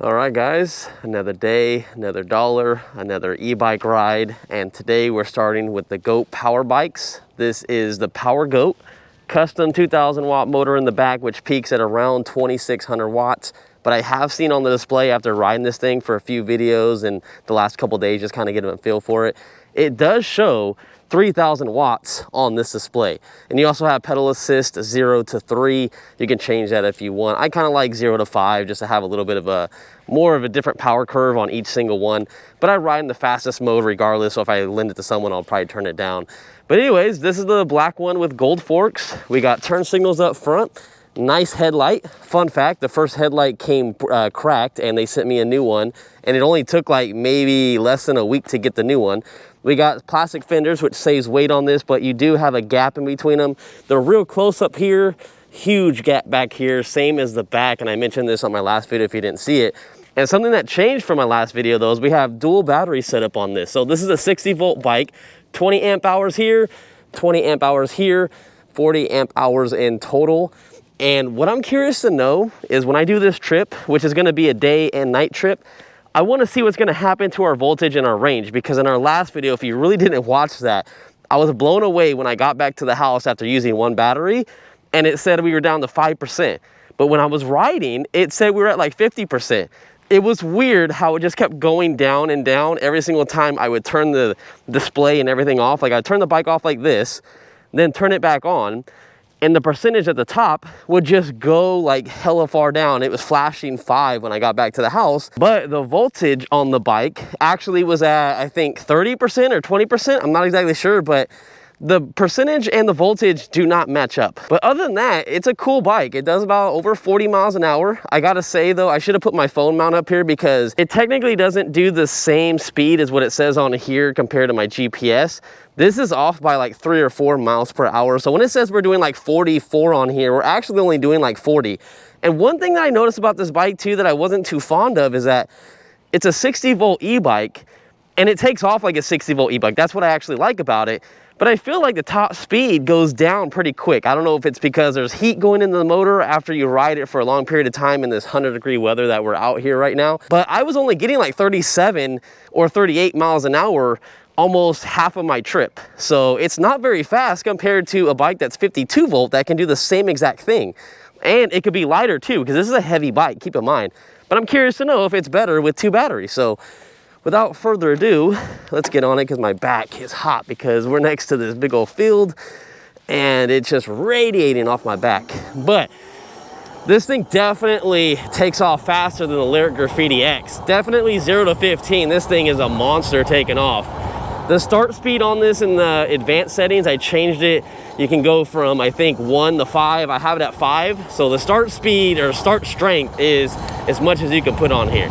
All right guys, another day, another dollar, another e-bike ride, and today we're starting with the GOAT power bikes. This is the Power GOAT, custom 2000 watt motor in the back, which peaks at around 2600 watts. But I have seen on the display after riding this thing for a few videos and the last couple days, just kind of getting a feel for it, it does show 3000 watts on this display. And you also have pedal assist 0 to 3. You can change that if you want. I kind of like 0 to 5 just to have a little bit of a more of a different power curve on each single one. But I ride in the fastest mode regardless, so if I lend it to someone, I'll probably turn it down. But anyways, this is the black one with gold forks. We got turn signals up front. Nice headlight. Fun fact, the first headlight came cracked and they sent me a new one, and it only took like maybe less than a week to get the new one. We got plastic fenders, which saves weight on this, but you do have a gap in between them. They're real close up here, huge gap back here, same as the back, and I mentioned this on my last video if you didn't see it. And something that changed from my last video though is we have dual battery setup on this. So this is a 60 volt bike, 20 amp hours here, 20 amp hours here, 40 amp hours in total. And what I'm curious to know is when I do this trip, which is gonna be a day and night trip, I wanna see what's gonna happen to our voltage and our range, because in our last video, if you really didn't watch that, I was blown away when I got back to the house after using one battery and it said we were down to 5%. But when I was riding, it said we were at like 50%. It was weird how it just kept going down and down every single time I would turn the display and everything off. Like I'd turn the bike off like this, then turn it back on, and the percentage at the top would just go like hella far down. It was flashing 5 when I got back to the house, but the voltage on the bike actually was at, I think 30% or 20%. I'm not exactly sure, but the percentage and the voltage do not match up. But other than that, it's a cool bike. It does about over 40 miles an hour. I gotta say though, I should have put my phone mount up here because it technically doesn't do the same speed as what it says on here compared to my GPS. This is off by like 3 or 4 miles per hour. So when it says we're doing like 44 on here, we're actually only doing like 40. And one thing that I noticed about this bike too that I wasn't too fond of is that it's a 60 volt e-bike and it takes off like a 60 volt e-bike. That's what I actually like about it. But I feel like the top speed goes down pretty quick. I don't know if it's because there's heat going into the motor after you ride it for a long period of time in this 100-degree weather that we're out here right now. But I was only getting like 37 or 38 miles an hour almost half of my trip. So it's not very fast compared to a bike that's 52 volt that can do the same exact thing. And it could be lighter too, because this is a heavy bike, keep in mind. But I'm curious to know if it's better with 2 batteries. So without further ado, let's get on it because my back is hot because we're next to this big old field and it's just radiating off my back. But this thing definitely takes off faster than the Lyric Graffiti X. Definitely 0 to 15, this thing is a monster taking off. The start speed on this in the advanced settings, I changed it. You can go from, I think, 1 to 5. I have it at 5. So the start speed or start strength is as much as you can put on here.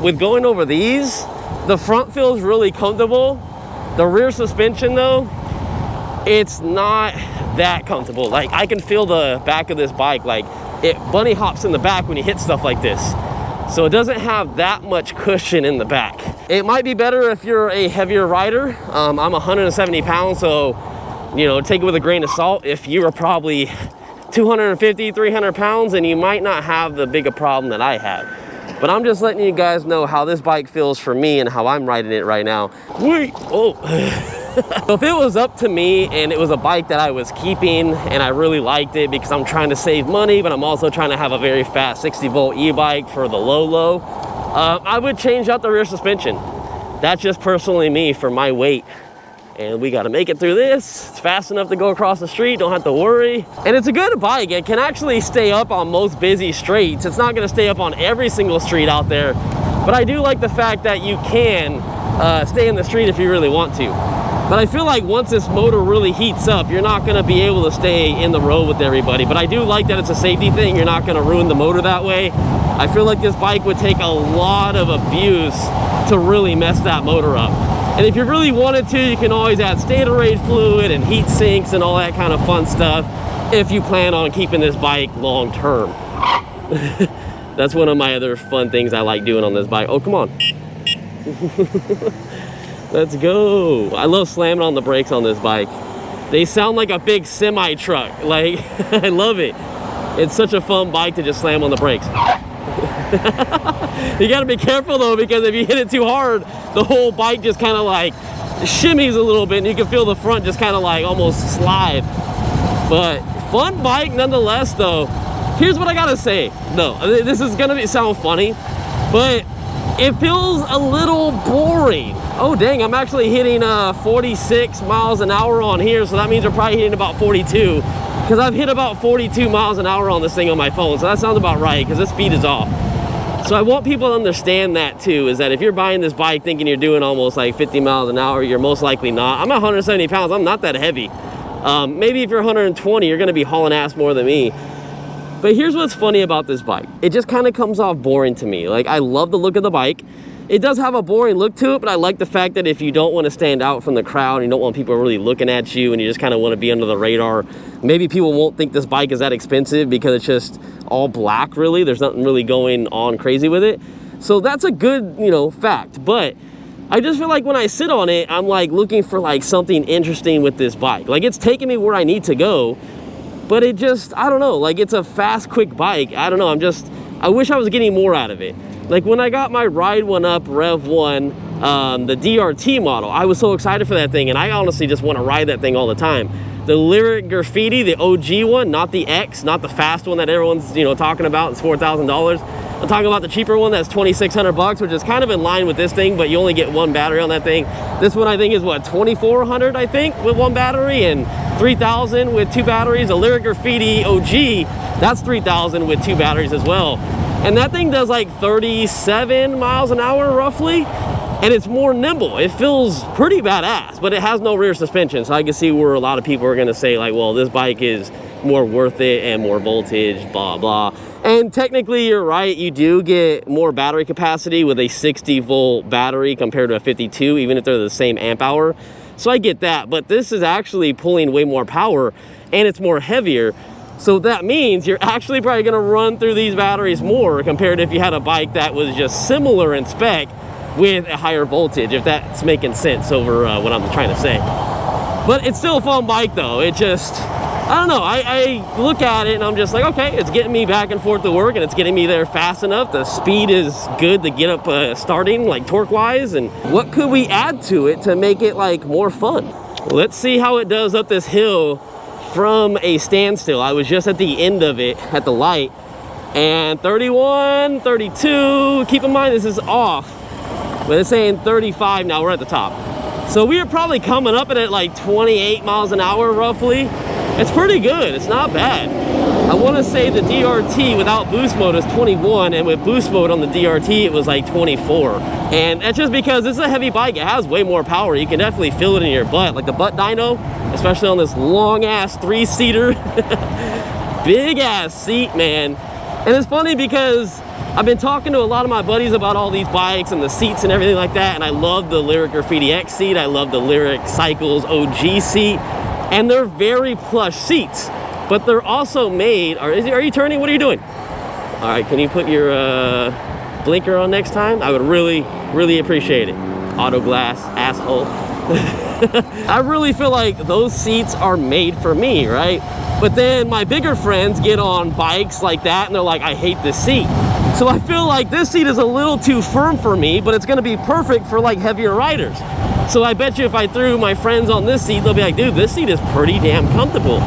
With going over these, the front feels really comfortable. The rear suspension though, it's not that comfortable. Like I can feel the back of this bike, like it bunny hops in the back when you hit stuff like this. So it doesn't have that much cushion in the back. It might be better if you're a heavier rider. I'm 170 pounds, so you know, take it with a grain of salt. If you are probably 250, 300 pounds, and you might not have the bigger problem that I have. But I'm just letting you guys know how this bike feels for me and how I'm riding it right now. Wait, oh. So if it was up to me and it was a bike that I was keeping and I really liked it because I'm trying to save money, but I'm also trying to have a very fast 60 volt e-bike for the low, I would change out the rear suspension. That's just personally me for my weight. And we gotta make it through this. It's fast enough to go across the street, don't have to worry. And it's a good bike. It can actually stay up on most busy streets. It's not gonna stay up on every single street out there, but I do like the fact that you can stay in the street if you really want to. But I feel like once this motor really heats up, you're not gonna be able to stay in the road with everybody. But I do like that it's a safety thing. You're not gonna ruin the motor that way. I feel like this bike would take a lot of abuse to really mess that motor up. And if you really wanted to, you can always add Statorade fluid and heat sinks and all that kind of fun stuff if you plan on keeping this bike long term. That's one of my other fun things I like doing on this bike. Oh, come on. Let's go. I love slamming on the brakes on this bike. They sound like a big semi truck. Like, I love it. It's such a fun bike to just slam on the brakes. You gotta be careful though, because if you hit it too hard, the whole bike just kind of like shimmies a little bit and you can feel the front just kind of like almost slide. But fun bike nonetheless though. Here's what I gotta say. No, this is gonna sound funny, but it feels a little boring. Oh dang, I'm actually hitting 46 miles an hour on here, so that means we're probably hitting about 42, because I've hit about 42 miles an hour on this thing on my phone, so that sounds about right, because the speed is off. So I want people to understand that too, is that if you're buying this bike thinking you're doing almost like 50 miles an hour, you're most likely not. I'm at 170 pounds, I'm not that heavy. Maybe if you're 120, you're gonna be hauling ass more than me. But here's what's funny about this bike. It just kind of comes off boring to me. Like, I love the look of the bike. It does have a boring look to it, but I like the fact that if you don't want to stand out from the crowd, you don't want people really looking at you, and you just kind of want to be under the radar, maybe people won't think this bike is that expensive because it's just all black, really. There's nothing really going on crazy with it. So that's a good, you know, fact. But I just feel like when I sit on it, I'm like looking for like something interesting with this bike. Like, it's taking me where I need to go, but it just, I don't know, like, it's a fast, quick bike. I don't know, I wish I was getting more out of it. Like, when I got my Ride One Up Rev 1, the DRT model, I was so excited for that thing, and I honestly just want to ride that thing all the time. The Lyric Graffiti, the OG one, not the X, not the fast one that everyone's, you know, talking about, it's $4,000. I'm talking about the cheaper one that's $2,600, which is kind of in line with this thing, but you only get one battery on that thing. This one I think is what, $2,400 I think with one battery, and $3,000 with two batteries. The Lyric Graffiti OG, that's $3,000 with two batteries as well. And that thing does like 37 miles an hour roughly, and it's more nimble. It feels pretty badass, but it has no rear suspension, so I can see where a lot of people are gonna say like, well, this bike is more worth it and more voltage, blah, blah. And technically you're right, you do get more battery capacity with a 60 volt battery compared to a 52, even if they're the same amp hour. So I get that, but this is actually pulling way more power and it's more heavier. So that means you're actually probably gonna run through these batteries more compared to if you had a bike that was just similar in spec with a higher voltage, if that's making sense over what I'm trying to say. But it's still a fun bike though. It just, I don't know, I look at it and I'm just like, okay, it's getting me back and forth to work and it's getting me there fast enough. The speed is good to get up starting, like torque wise. And what could we add to it to make it like more fun? Let's see how it does up this hill from a standstill. I was just at the end of it at the light, and 31, 32, keep in mind this is off, but it's saying 35 now, we're at the top. So we are probably coming up at like 28 miles an hour roughly. It's pretty good, it's not bad. I wanna say the DRT without boost mode is 21, and with boost mode on the DRT, it was like 24. And that's just because it's a heavy bike, it has way more power. You can definitely feel it in your butt, like the butt dyno, especially on this long ass 3-seater. Big ass seat, man. And it's funny because I've been talking to a lot of my buddies about all these bikes and the seats and everything like that, and I love the Lyric Graffiti X seat, I love the Lyric Cycles OG seat, and they're very plush seats, but they're also made, are you turning? What are you doing? All right, can you put your blinker on next time? I would really, really appreciate it. Auto glass, asshole. I really feel like those seats are made for me, right? But then my bigger friends get on bikes like that and they're like, I hate this seat. So I feel like this seat is a little too firm for me, but it's gonna be perfect for like heavier riders. So I bet you if I threw my friends on this seat, they'll be like, dude, this seat is pretty damn comfortable.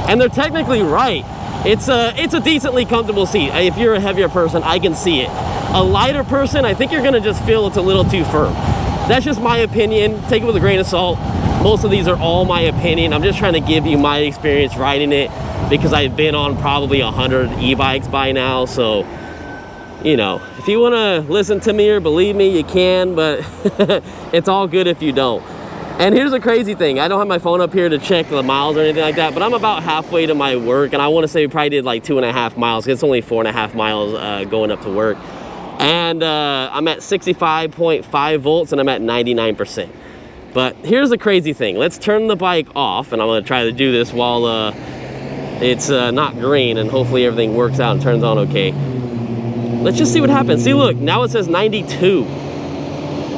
And they're technically right. It's a decently comfortable seat. If you're a heavier person, I can see it. A lighter person, I think you're gonna just feel it's a little too firm. That's just my opinion. Take it with a grain of salt. Most of these are all my opinion. I'm just trying to give you my experience riding it because I've been on probably 100 e-bikes by now. So, you know, if you want to listen to me or believe me, you can, but it's all good if you don't. And here's the crazy thing. I don't have my phone up here to check the miles or anything like that, but I'm about halfway to my work, and I want to say we probably did like 2.5 miles. It's only 4.5 miles going up to work. And I'm at 65.5 volts and I'm at 99%. But here's the crazy thing. Let's turn the bike off, and I'm gonna try to do this while it's not green, and hopefully everything works out and turns on okay. Let's just see what happens. See, look, now it says 92.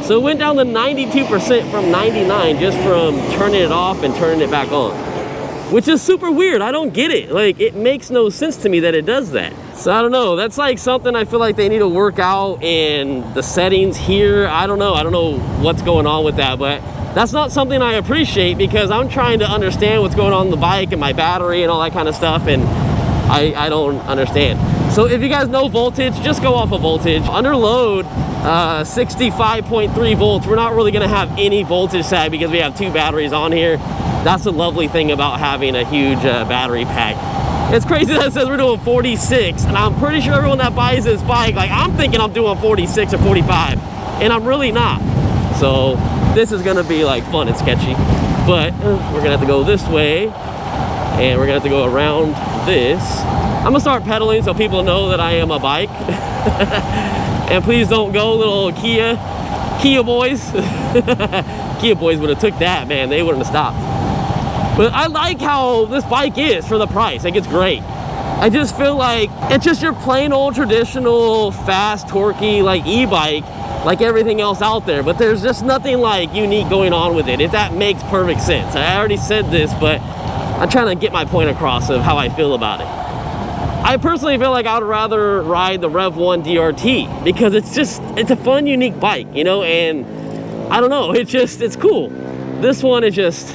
So it went down to 92% from 99 just from turning it off and turning it back on, which is super weird. I don't get it. Like, it makes no sense to me that it does that. So I don't know, that's like something I feel like they need to work out in the settings here. I don't know what's going on with that, but that's not something I appreciate because I'm trying to understand what's going on in the bike and my battery and all that kind of stuff, and I don't understand. So if you guys know voltage, just go off of voltage. Under load, 65.3 volts, we're not really gonna have any voltage sag because we have 2 batteries on here. That's the lovely thing about having a huge battery pack. It's crazy that it says we're doing 46, and I'm pretty sure everyone that buys this bike, like I'm thinking I'm doing 46 or 45, and I'm really not. So this is gonna be like fun and sketchy, but we're gonna have to go this way, and we're gonna have to go around this. I'm gonna start pedaling so people know that I am a bike. And please don't go, little Kia boys. Kia boys would have took that, man. They wouldn't have stopped. But I like how this bike is for the price. Like, it's great. I just feel like it's just your plain old traditional fast, torquey, like e-bike, like everything else out there. But there's just nothing like unique going on with it, if that makes perfect sense. I already said this, but I'm trying to get my point across of how I feel about it. I personally feel like I would rather ride the Rev 1 DRT because it's a fun, unique bike, you know, and I don't know, it's cool. This one is just,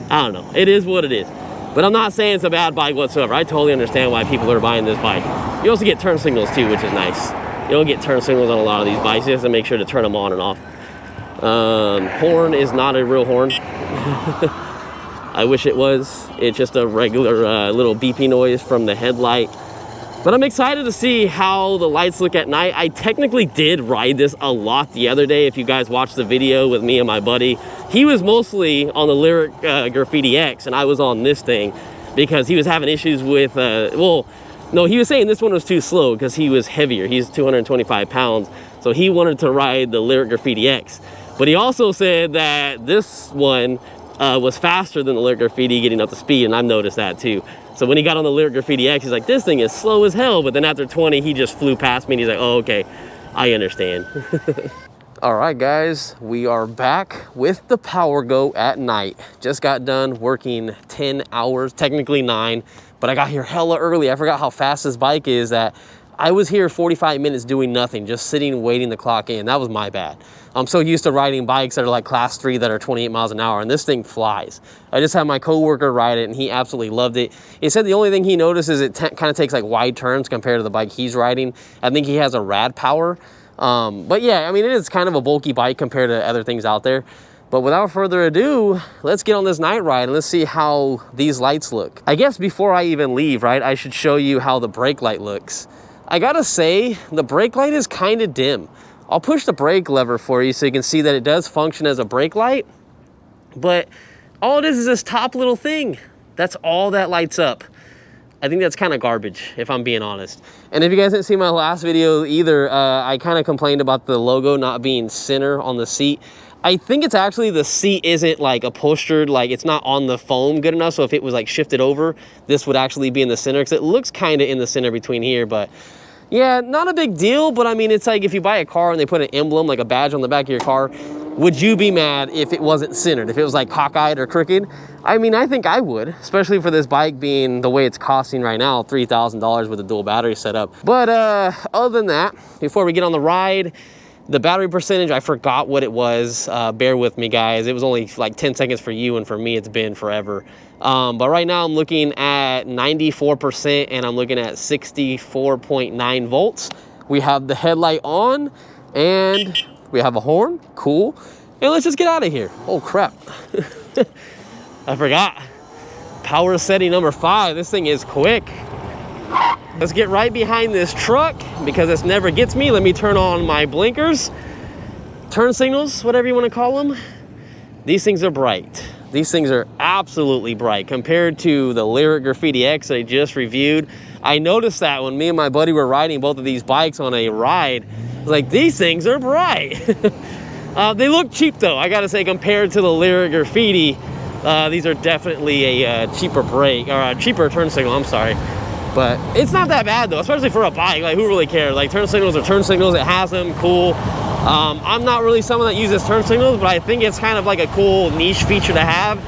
I don't know, it is what it is. But I'm not saying it's a bad bike whatsoever. I totally understand why people are buying this bike. You also get turn signals too, which is nice. You don't get turn signals on a lot of these bikes. You have to make sure to turn them on and off. Horn is not a real horn. I wish it was. It's just a regular little beeping noise from the headlight. But I'm excited to see how the lights look at night. I technically did ride this a lot the other day. If you guys watched the video with me and my buddy, he was mostly on the Lyric Graffiti X, and I was on this thing because he was having issues with, well, no, he was saying this one was too slow because he was heavier. He's 225 pounds, so he wanted to ride the Lyric Graffiti X. But he also said that this one was faster than the Lyric Graffiti getting up to speed, and I've noticed that too. So when he got on the Lyric Graffiti X, he's like, this thing is slow as hell. But then after 20, he just flew past me and he's like, oh, okay, I understand. All right, guys, we are back with the Power Goat at night. Just got done working 10 hours, technically 9, but I got here hella early. I forgot how fast this bike is that I was here 45 minutes doing nothing, just sitting, waiting the clock in. That was my bad. I'm so used to riding bikes that are like class 3 that are 28 miles an hour, and this thing flies. I just had my coworker ride it, and he absolutely loved it. He said the only thing he noticed is it kind of takes like wide turns compared to the bike he's riding. I think he has a rad power. But yeah, I mean, it is kind of a bulky bike compared to other things out there. But without further ado, let's get on this night ride and let's see how these lights look. I guess before I even leave, right, I should show you how the brake light looks. I gotta say, the brake light is kind of dim. I'll push the brake lever for you so you can see that it does function as a brake light, but all it is this top little thing. That's all that lights up. I think that's kind of garbage, if I'm being honest. And if you guys didn't see my last video either, I kind of complained about the logo not being center on the seat. I think it's actually the seat isn't like upholstered, like it's not on the foam good enough, so if it was like shifted over, this would actually be in the center, because it looks kind of in the center between here. But yeah, not a big deal. But I mean, it's like if you buy a car and they put an emblem, like a badge on the back of your car, would you be mad if it wasn't centered, if it was like cockeyed or crooked? I mean, I think I would, especially for this bike being the way it's costing right now, $3,000 with a dual battery setup. But other than that, before we get on the ride, the battery percentage, I forgot what it was. Bear with me, guys. It was only like 10 seconds for you, and for me, it's been forever. But right now, I'm looking at 94%, and I'm looking at 64.9 volts. We have the headlight on, and we have a horn. Cool. And let's just get out of here. Oh, crap. I forgot. Power setting number 5. This thing is quick. Let's get right behind this truck because this never gets me. Let me turn on my blinkers, turn signals, whatever you want to call them. These things are bright. These things are absolutely bright compared to the Lyric Graffiti X I just reviewed. I noticed that when me and my buddy were riding both of these bikes on a ride. I was like, these things are bright. They look cheap though, I gotta say, compared to the Lyric Graffiti. These are definitely a cheaper brake, or a cheaper turn signal, I'm sorry. But it's not that bad though, especially for a bike. Like, who really cares? Like, turn signals are turn signals. It has them, cool. I'm not really someone that uses turn signals, but I think it's kind of like a cool niche feature to have.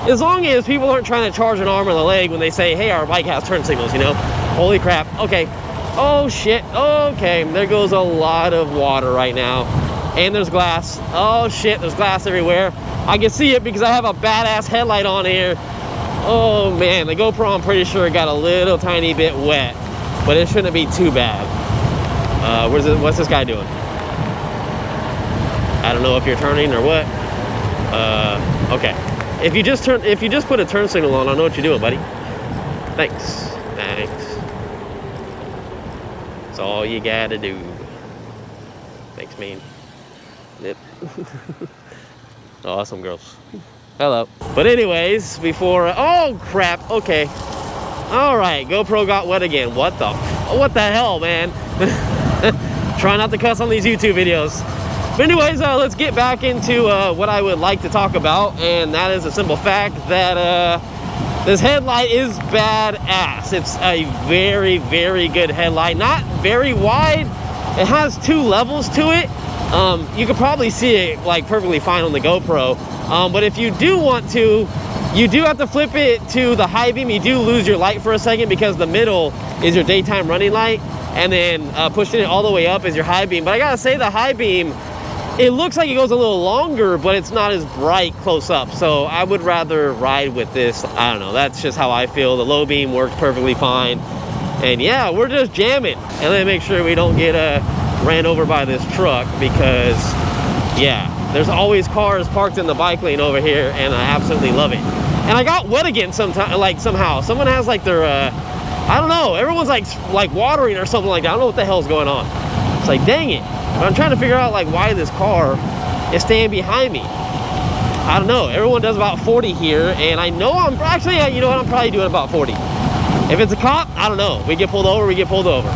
As long as people aren't trying to charge an arm or a leg when they say, hey, our bike has turn signals, you know? Holy crap. Okay, Oh shit, okay, there goes a lot of water right now. And there's glass. Oh shit, there's glass everywhere. I can see it because I have a badass headlight on here. Oh man, the GoPro, I'm pretty sure got a little tiny bit wet, but it shouldn't be too bad. What's this guy doing? I don't know if you're turning or what. Okay. If you just put a turn signal on, I know what you're doing, buddy. Thanks. That's all you gotta do. Thanks, man. Yep. Awesome girls. Hello. But anyways, before, oh crap, okay. All right, GoPro got wet again. What the hell, man? Try not to cuss on these YouTube videos. But anyways, let's get back into what I would like to talk about, and that is a simple fact that this headlight is badass. It's a very, very good headlight. Not very wide. It has 2 levels to it. You can probably see it like perfectly fine on the GoPro. But if you do want to, you do have to flip it to the high beam. You do lose your light for a second because the middle is your daytime running light, and then pushing it all the way up is your high beam. But I gotta say, the high beam, it looks like it goes a little longer, but it's not as bright close up. So I would rather ride with this. I don't know, that's just how I feel. The low beam works perfectly fine. And yeah, we're just jamming. And then make sure we don't get ran over by this truck, because yeah, there's always cars parked in the bike lane over here, and I absolutely love it. And I got wet again somehow. Someone has like their, I don't know, everyone's like watering or something like that. I don't know what the hell's going on. It's like, dang it. But I'm trying to figure out like why this car is staying behind me. I don't know. Everyone does about 40 here, and I know I'm actually, you know what, I'm probably doing about 40. If it's a cop, I don't know. We get pulled over, we get pulled over.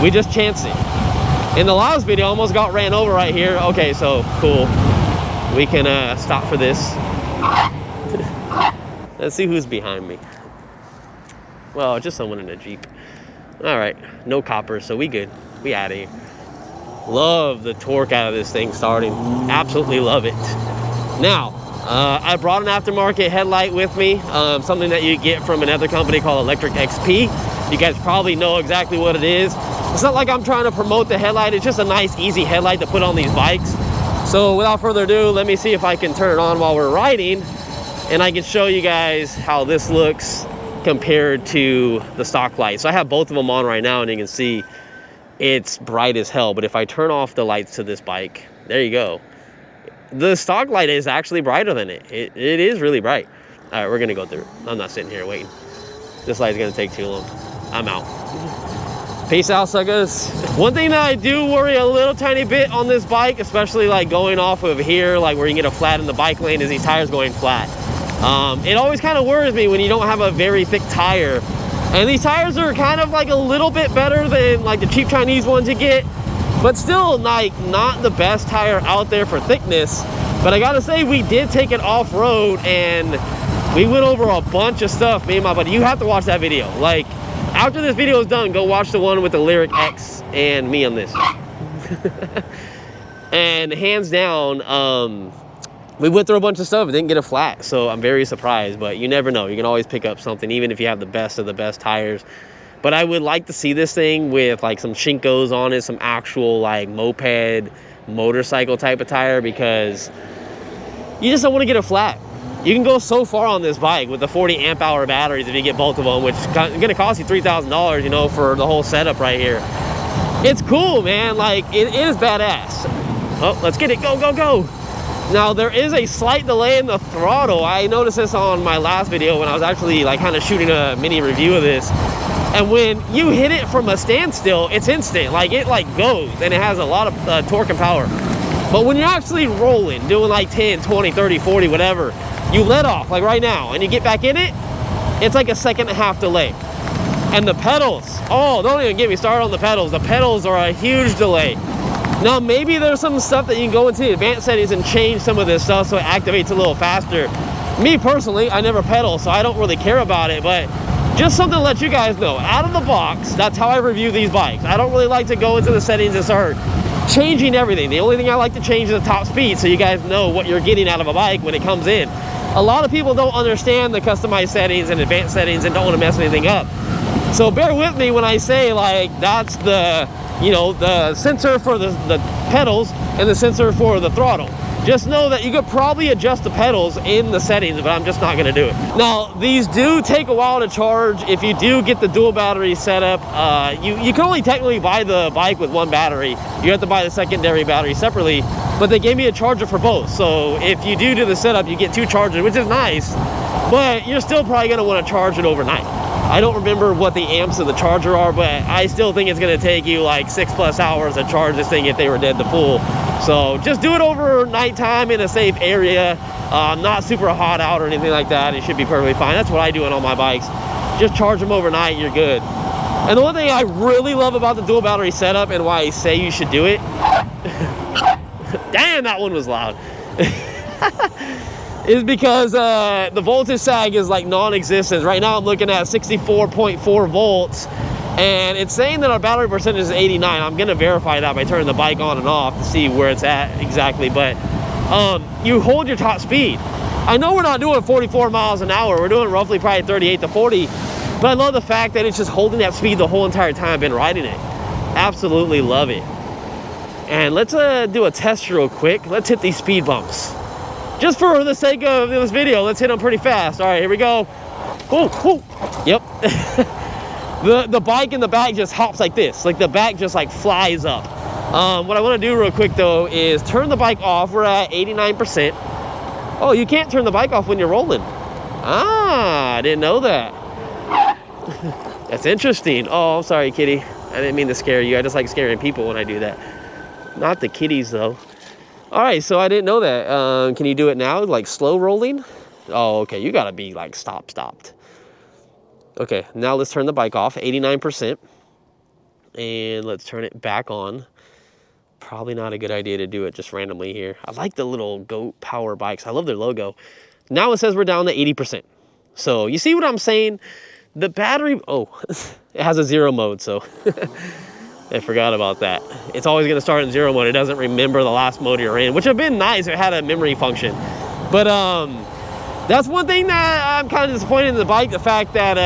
We just chance it. In the last video, I almost got ran over right here. Okay, so cool. We can stop for this. Let's see who's behind me. Well, just someone in a Jeep. All right, no coppers, so we good. We out of here. Love the torque out of this thing starting. Absolutely love it. Now, I brought an aftermarket headlight with me, something that you get from another company called Electric XP. You guys probably know exactly what it is. It's not like I'm trying to promote the headlight. It's just a nice, easy headlight to put on these bikes. So without further ado, let me see if I can turn it on while we're riding, and I can show you guys how this looks compared to the stock light. So I have both of them on right now, and you can see it's bright as hell. But if I turn off the lights to this bike, there you go. The stock light is actually brighter than it. It is really bright. All right, we're gonna go through. I'm not sitting here waiting. This light's gonna take too long. I'm out. Peace out, suckers. One thing that I do worry a little tiny bit on this bike, especially like going off of here, like where you can get a flat in the bike lane, is these tires going flat. It always kind of worries me when you don't have a very thick tire. And these tires are kind of like a little bit better than like the cheap Chinese ones you get, but still like not the best tire out there for thickness. But I gotta say, we did take it off-road and we went over a bunch of stuff, me and my buddy. You have to watch that video. Like, after this video is done, go watch the one with the Lyric X and me on this. And hands down, we went through a bunch of stuff and didn't get a flat, so I'm very surprised. But you never know, you can always pick up something, even if you have the best of the best tires. But I would like to see this thing with like some Shinkos on it, some actual like moped, motorcycle type of tire, because you just don't want to get a flat. You can go so far on this bike with the 40 amp hour batteries if you get both of them, which is going to cost you $3,000, you know, for the whole setup right here. It's cool, man. Like, it is badass. Oh, let's get it. Go, go, go. Now, there is a slight delay in the throttle. I noticed this on my last video when I was actually like kind of shooting a mini review of this. And when you hit it from a standstill, it's instant. Like, it like goes, and it has a lot of torque and power. But when you're actually rolling, doing like 10, 20, 30, 40, whatever, you let off, like right now, and you get back in it, it's like a 1.5 second delay. And the pedals, oh, don't even get me started on the pedals. The pedals are a huge delay. Now, maybe there's some stuff that you can go into the advanced settings and change some of this stuff so it activates a little faster. Me personally, I never pedal, so I don't really care about it, but just something to let you guys know. Out of the box, that's how I review these bikes. I don't really like to go into the settings and start changing everything. The only thing I like to change is the top speed, so you guys know what you're getting out of a bike when it comes in. A lot of people don't understand the customized settings and advanced settings and don't want to mess anything up. So bear with me when I say like that's the, you know, the sensor for the pedals and the sensor for the throttle. Just know that you could probably adjust the pedals in the settings, but I'm just not gonna do it. Now, these do take a while to charge. If you do get the dual battery setup, you can only technically buy the bike with one battery. You have to buy the secondary battery separately, but they gave me a charger for both. So if you do the setup, you get 2 chargers, which is nice, but you're still probably gonna wanna charge it overnight. I don't remember what the amps of the charger are, but I still think it's gonna take you like 6+ hours to charge this thing if they were dead to full. So just do it over nighttime in a safe area, not super hot out or anything like that. It should be perfectly fine. That's what I do on all my bikes. Just charge them overnight, you're good. And the one thing I really love about the dual battery setup and why I say you should do it, damn, that one was loud, is because the voltage sag is like non-existent. Right now I'm looking at 64.4 volts. And it's saying that our battery percentage is 89. I'm gonna verify that by turning the bike on and off to see where it's at exactly. But you hold your top speed. I know we're not doing 44 miles an hour. We're doing roughly probably 38 to 40. But I love the fact that it's just holding that speed the whole entire time I've been riding it. Absolutely love it. And let's do a test real quick. Let's hit these speed bumps. Just for the sake of this video, let's hit them pretty fast. All right, here we go. Ooh, ooh. Yep. The bike in the back just hops like this. Like the back just like flies up. What I want to do real quick though is turn the bike off. We're at 89%. Oh, you can't turn the bike off when you're rolling. Ah, I didn't know that. That's interesting. Oh, I'm sorry, kitty. I didn't mean to scare you. I just like scaring people when I do that. Not the kitties though. All right, so I didn't know that. Can you do it now, like slow rolling? Oh, okay, you gotta be like stopped. Okay, now let's turn the bike off, 89%. And let's turn it back on. Probably not a good idea to do it just randomly here. I like the little Goat Power bikes. I love their logo. Now it says we're down to 80%. So you see what I'm saying? The battery, oh, it has a 0 mode, so I forgot about that. It's always gonna start in 0 mode. It doesn't remember the last mode you're in, which would have been nice if it had a memory function. But that's one thing that I'm kind of disappointed in the bike, the fact that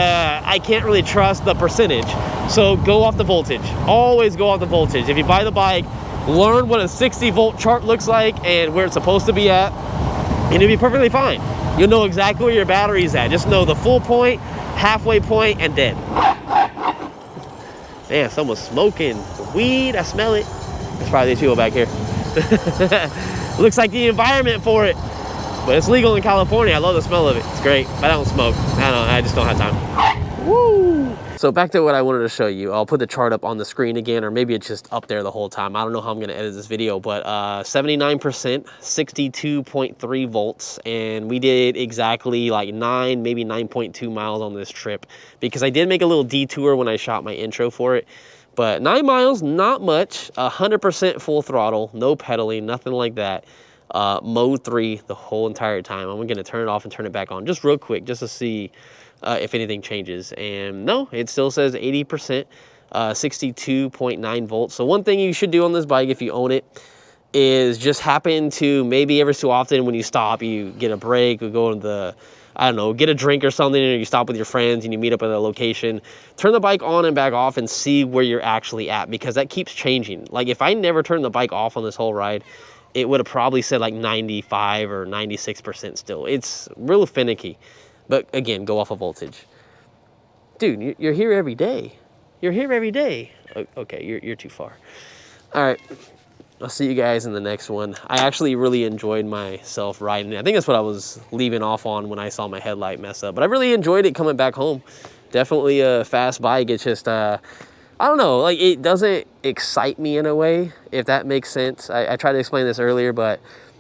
I can't really trust the percentage. So go off the voltage. Always go off the voltage. If you buy the bike, learn what a 60-volt chart looks like and where it's supposed to be at, and it'll be perfectly fine. You'll know exactly where your battery's at. Just know the full point, halfway point, and dead. Man, someone's smoking weed. I smell it. There's probably these people back here. Looks like the environment for it. But it's legal in California. I love the smell of it. It's great. But I don't smoke. I just don't have time. Woo! So back to what I wanted to show you. I'll put the chart up on the screen again, or maybe it's just up there the whole time. I don't know how I'm going to edit this video, but 79%, 62.3 volts. And we did exactly like 9, maybe 9.2 miles on this trip, because I did make a little detour when I shot my intro for it. But 9 miles, not much. 100% full throttle, no pedaling, nothing like that. Mode 3 the whole entire time. I'm gonna turn it off and turn it back on just real quick, just to see if anything changes. And no, it still says 80%, 62.9 volts. So one thing you should do on this bike if you own it is just happen to maybe every so often when you stop, you get a break or go to the, I don't know, get a drink or something, or you stop with your friends and you meet up at a location, turn the bike on and back off and see where you're actually at, because that keeps changing. Like if I never turned the bike off on this whole ride, it would have probably said like 95 or 96% still. It's real finicky. But again, go off of voltage. Dude, you're here every day. You're here every day. Okay, you're too far. All right, I'll see you guys in the next one. I actually really enjoyed myself riding it. I think that's what I was leaving off on when I saw my headlight mess up. But I really enjoyed it coming back home. Definitely a fast bike. It's just, I don't know, like it doesn't excite me in a way, if that makes sense. I tried to explain this earlier, but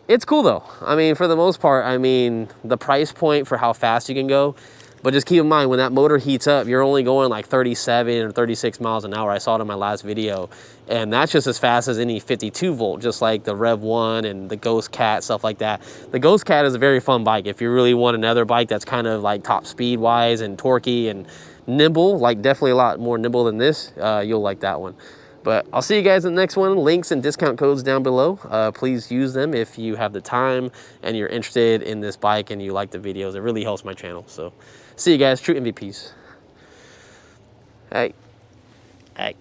it's cool though. I mean, for the most part, I mean, the price point for how fast you can go, but just keep in mind when that motor heats up, you're only going like 37 or 36 miles an hour. I saw it in my last video, and that's just as fast as any 52 volt, just like the Rev 1 and the Ghost Cat, stuff like that. The Ghost Cat is a very fun bike. If you really want another bike that's kind of like top speed wise and torquey and nimble, like definitely a lot more nimble than this, you'll like that one. But I'll see you guys in the next one. Links and discount codes down below. Please use them if you have the time and you're interested in this bike and you like the videos. It really helps my channel. So see you guys. True MVPs. Hey. Hey.